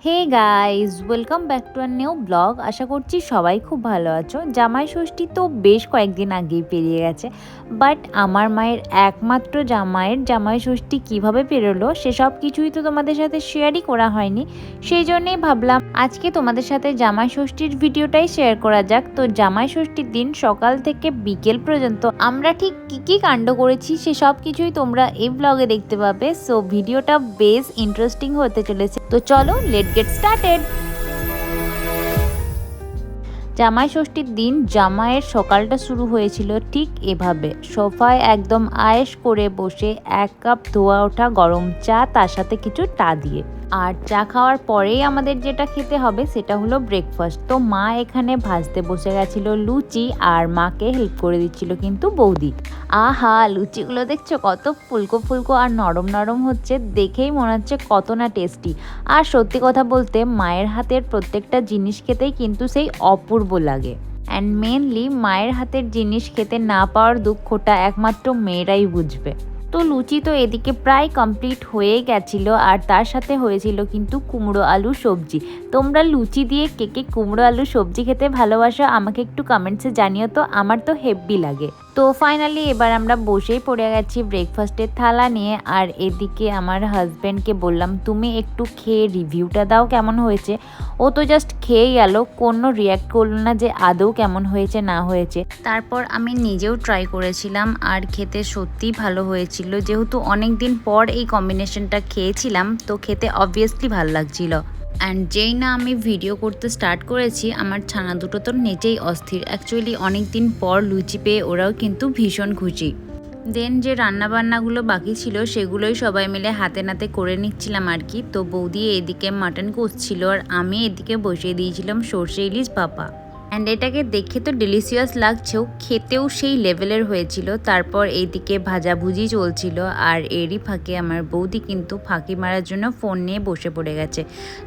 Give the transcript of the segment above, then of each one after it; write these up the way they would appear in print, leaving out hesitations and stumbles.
Hey guys, welcome back to our new blog. আশা করছি সবাই খুব ভালো আছো। জামাই ষষ্ঠী তো বেশ কয়েকদিন আগেই পেরিয়ে গেছে, বাট আমার মায়ের একমাত্র জামাইয়ের জামাই ষষ্ঠী কীভাবে পেরোলো সেসব কিছুই তো তোমাদের সাথে শেয়ারই করা হয়নি। সেই জন্যেই ভাবলাম আজকে তোমাদের সাথে জামাই ষষ্ঠীর ভিডিওটাই শেয়ার করা যাক। তো জামাই ষষ্ঠীর দিন সকাল থেকে বিকেল পর্যন্ত আমরা ঠিক কী কী কাণ্ড করেছি সেসব কিছুই তোমরা এই ব্লগে দেখতে পাবে। সো ভিডিওটা বেশ ইন্টারেস্টিং হতে চলেছে। তো চলো লেট গেট স্টার্টেড। জামাই ষষ্ঠীর দিন জামাইয়ের সকালটা শুরু হয়েছিল ঠিক এভাবে, সোফায় একদম আয়েশ করে বসে 1 কাপ ধোয়া ওঠা গরম চা, তার সাথে কিছু টা দিয়ে। আর চা খাওয়ার পরেই আমাদের যেটা খেতে হবে সেটা হলো ব্রেকফাস্ট। তো মা এখানে ভাজতে বসে গেছিল লুচি, আর মাকে হেল্প করে দিচ্ছিল কিন্তু বৌদি। আহা, লুচিগুলো দেখছো কত ফুলকো ফুলকো আর নরম নরম হচ্ছে, দেখেই মনে হচ্ছে কত না টেস্টি। আর সত্যি কথা বলতে মায়ের হাতের প্রত্যেকটা জিনিস খেতেই কিন্তু সেই অপূর্ব লাগে। অ্যান্ড মেনলি মায়ের হাতের জিনিস খেতে না পাওয়ার দুঃখটা একমাত্র মেয়েরাই বুঝবে। তো লুচি তো এদিকে প্রায় কমপ্লিট হয়ে গেছিল, আর তার সাথে হয়েছিল কিন্তু কুমড়ো আলু সবজি। তোমরা লুচি দিয়ে কে কে কুমড়ো আলু সবজি খেতে ভালোবাসো আমাকে একটু কমেন্টসে জানিও তো, আমার তো হেব্বি লাগে। তো ফাইনালি এবার আমরা বসেই পড়ে গেছি ব্রেকফাস্টের থালা নিয়ে। আর এদিকে আমার হাজব্যান্ডকে বললাম তুমি একটু খেয়ে রিভিউটা দাও কেমন হয়েছে। ও তো জাস্ট খেয়েই গেল, কোনো রিয়্যাক্ট করলো না যে আদৌ কেমন হয়েছে না হয়েছে। তারপর আমি নিজেও ট্রাই করেছিলাম, আর খেতে সত্যিই ভালো হয়েছিল। যেহেতু অনেক দিন পর এই কম্বিনেশনটা খেয়েছিলাম, তো খেতে অবভিয়াসলি ভালো লাগছিল। অ্যান্ড যেই না আমি ভিডিও করতে স্টার্ট করেছি, আমার ছানা দুটো তো নেচেই অস্থির। অ্যাকচুয়ালি অনেক দিন পর লুচি পেয়ে ওরাও কিন্তু ভীষণ খুশি। দেন যে রান্নাবান্নাগুলো বাকি ছিল সেগুলোই সবাই মিলে হাতে নাতে করে নিচ্ছিলাম আর কি। তো বৌদি এদিকে মাটন কষছিল, আর আমি এদিকে বসিয়ে দিয়েছিলাম সর্ষে ইলিশ ভাপা। অ্যান্ড এটাকে দেখে তো ডেলিশিয়াস লাগছেও, খেতেও সেই লেভেলের হয়েছিল। তারপর এইদিকে ভাজাভুজি চলছিল, আর এরই ফাঁকে আমার বৌদি কিন্তু ফাঁকি মারার জন্য ফোন নিয়ে বসে পড়ে গেছে।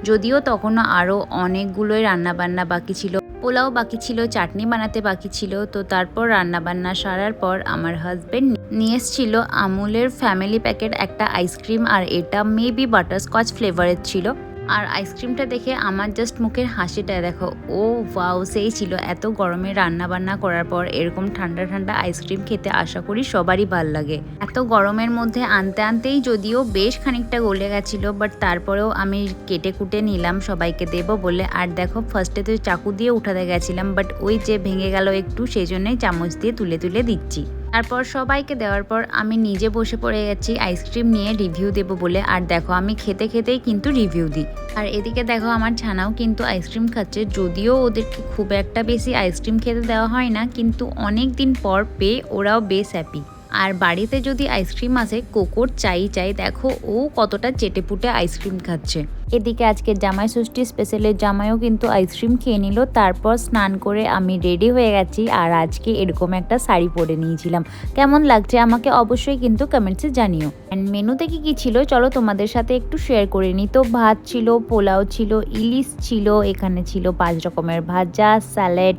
যদিও তখনও আরও অনেকগুলোই রান্নাবান্না বাকি ছিল, পোলাও বাকি ছিল, চাটনি বানাতে বাকি ছিল। তো তারপর রান্নাবান্না সারার পর আমার হাজব্যান্ড নিয়ে এসেছিল আমুলের ফ্যামিলি প্যাকেট একটা আইসক্রিম, আর এটা মেবি বাটারস্কচ ফ্লেভারের ছিল। আর আইসক্রিমটা দেখে আমার জাস্ট মুখের হাসিটা দেখো, ও ওয়াও, সেই ছিল। এত গরমে রান্না বান্না করার পর এরকম ঠান্ডা ঠান্ডা আইসক্রিম খেতে আশা করি সবারই ভাল লাগে। এত গরমের মধ্যে আনতে আনতেই যদিও বেশ খানিকটা গলে গেছিলো, বাট তারপরেও আমি কেটে কুটে নিলাম সবাইকে দেবো বলে। আর দেখো ফার্স্টে তো চাকু দিয়ে উঠাতে গেছিলাম, বাট ওই যে ভেঙে গেল একটু, সেই জন্যই চামচ দিয়ে তুলে তুলে দিচ্ছি। তারপর সবাইকে দেওয়ার পর আমি নিজে বসে পড়ে গেছি আইসক্রিম নিয়ে রিভিউ দেবো বলে। আর দেখো আমি খেতে খেতেই কিন্তু রিভিউ দিই। আর এদিকে দেখো আমার ছানাও কিন্তু আইসক্রিম খাচ্ছে, যদিও ওদেরকে খুব একটা বেশি আইসক্রিম খেতে দেওয়া হয় না, কিন্তু অনেক দিন পর পেয়ে ওরাও বেশ হ্যাপি। আর বাড়িতে যদি আইসক্রিম আসে কোকোর চাই চাই, দেখো ও কতটা চেটেপুটে আইসক্রিম খাচ্ছে। এদিকে আজকে জামাই ষষ্ঠী স্পেশালের জামাইও কিন্তু আইসক্রিম খেয়ে নিল। তারপর স্নান করে আমি রেডি হয়ে গেছি, আর আজকে এরকম একটা শাড়ি পরে নিয়েছিলাম। কেমন লাগছে আমাকে অবশ্যই কিন্তু কমেন্টসে জানিও। অ্যান্ড মেনুতে কি ছিল চলো তোমাদের সাথে একটু শেয়ার করে নিই। তো ভাত ছিল, পোলাও ছিল, ইলিশ ছিল, এখানে ছিল 5 রকমের ভাজা, স্যালাড,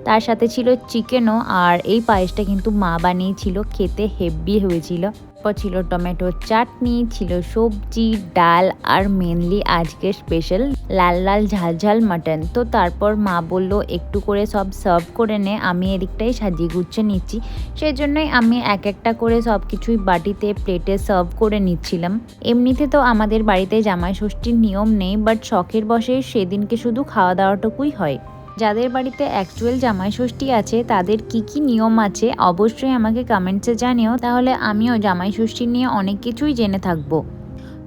তার সাথে ছিল চিকেনও। আর এই পায়েসটা কিন্তু মা বানিয়েছিল, খেতে হেভি হয়েছিল। তারপর ছিল টমেটো চাটনি, ছিল সবজি, ডাল, আর মেনলি আজকে স্পেশাল লাল লাল ঝাল ঝাল মাটন। তো তারপর মা বলল একটু করে সব সার্ভ করে নে, আমি এদিকটাই সাজিয়ে গুছিয়ে নিচ্ছি। সেই জন্যই আমি এক একটা করে সব কিছুই বাটিতে প্লেটে সার্ভ করে নিচ্ছিলাম। এমনিতে তো আমাদের বাড়িতে জামাই ষষ্ঠীর নিয়ম নেই, বাট শখের বশে সেদিনকে শুধু খাওয়া দাওয়াটুকুই হয়। যাদের বাড়িতে অ্যাকচুয়াল জামাই ষষ্ঠী আছে তাদের কি কি নিয়ম আছে অবশ্যই আমাকে কমেন্টসে জানিও, তাহলে আমিও জামাই ষষ্ঠী নিয়ে অনেক কিছুই জেনে থাকবো।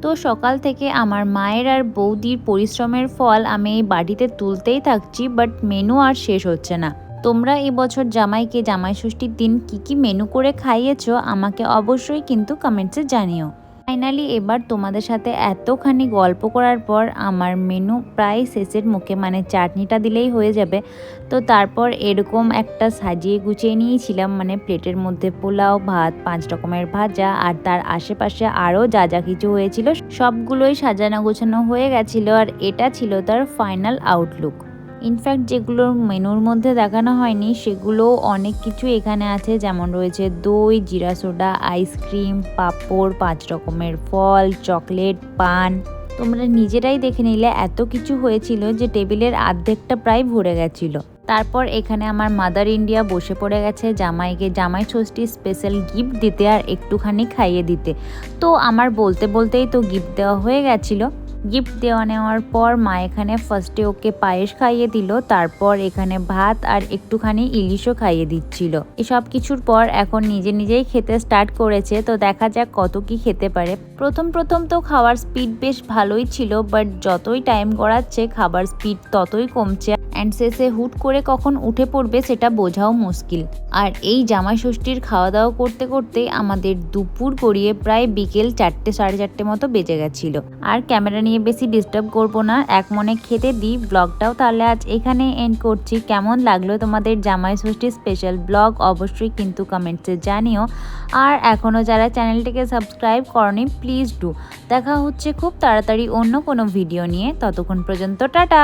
তো সকাল থেকে আমার মায়ের আর বৌদির পরিশ্রমের ফল আমি এই বাটিতে তুলতেই থাকছি, বাট মেনু আর শেষ হচ্ছে না। তোমরা এবছর জামাইকে জামাই ষষ্ঠীর দিন কি কি মেনু করে খাইয়েছো আমাকে অবশ্যই কিন্তু কমেন্টসে জানিও। ফাইনালি এবার তোমাদের সাথে এতখানি গল্প করার পর আমার মেনু প্রায় শেষের মুখে, মানে চাটনিটা দিলেই হয়ে যাবে। তো তারপর এরকম একটা সাজিয়ে গুছিয়ে নিয়েছিলাম, মানে প্লেটের মধ্যে পোলাও, ভাত, 5 রকমের ভাজা, আর তার আশেপাশে আরও যা যা কিছু হয়েছিল সবগুলোই সাজানো গোছানো হয়ে গেছিলো। আর এটা ছিল তার ফাইনাল আউটলুক। ইনফ্যাক্ট যেগুলোর মেনুর মধ্যে দেখানো হয়নি সেগুলোও অনেক কিছু এখানে আছে, যেমন রয়েছে দই, জিরা সোডা, আইসক্রিম, পাঁপড়, 5 রকমের ফল, চকলেট, পান। তোমরা নিজেরাই দেখে নিলে এত কিছু হয়েছিল যে টেবিলের অর্ধেকটা প্রায় ভরে গেছিলো। তারপর এখানে আমার মাদার ইন্ডিয়া বসে পড়ে গেছে জামাইকে জামাই ষষ্ঠীর স্পেশাল গিফট দিতে আর একটুখানি খাইয়ে দিতে। তো আমার বলতে বলতেই তো গিফট দেওয়া হয়ে গেছিলো। গিফট দেওয়া নেওয়ার পর মা এখানে ফার্স্টে ওকে পায়েস খাইয়ে দিল, তারপর এখানে ভাত আর একটুখানি ইলিশও খাইয়ে দিচ্ছিল। এসব কিছুর পর এখন নিজে নিজেই খেতে স্টার্ট করেছে, তো দেখা যাক কত কি খেতে পারে। প্রথম তো খাওয়ার স্পিড বেশ ভালোই ছিল, বাট যতই টাইম গড়াচ্ছে খাবার স্পিড ততই কমছে অ্যান্ড শেষে হুট করে কখন উঠে পড়বে সেটা বোঝাও মুশকিল। আর এই জামাই ষষ্ঠীর খাওয়া দাওয়া করতে করতে আমাদের দুপুর গড়িয়ে প্রায় বিকেল 4টে সাড়ে 4টে মতো বেজে গেছিলো। আর ক্যামেরা নিয়ে বেশি ডিস্টার্ব করবো না, এক মনে খেতে দিই। ব্লগটাও তাহলে আজ এখানে এন্ড করছি। কেমন লাগলো তোমাদের জামাই ষষ্ঠীর স্পেশাল ব্লগ অবশ্যই কিন্তু কমেন্টসে জানিও। আর এখনও যারা চ্যানেলটিকে সাবস্ক্রাইব করনি প্লিজ ডু। দেখা হচ্ছে খুব তাড়াতাড়ি অন্য কোনো ভিডিও নিয়ে, ততক্ষণ পর্যন্ত টাটা।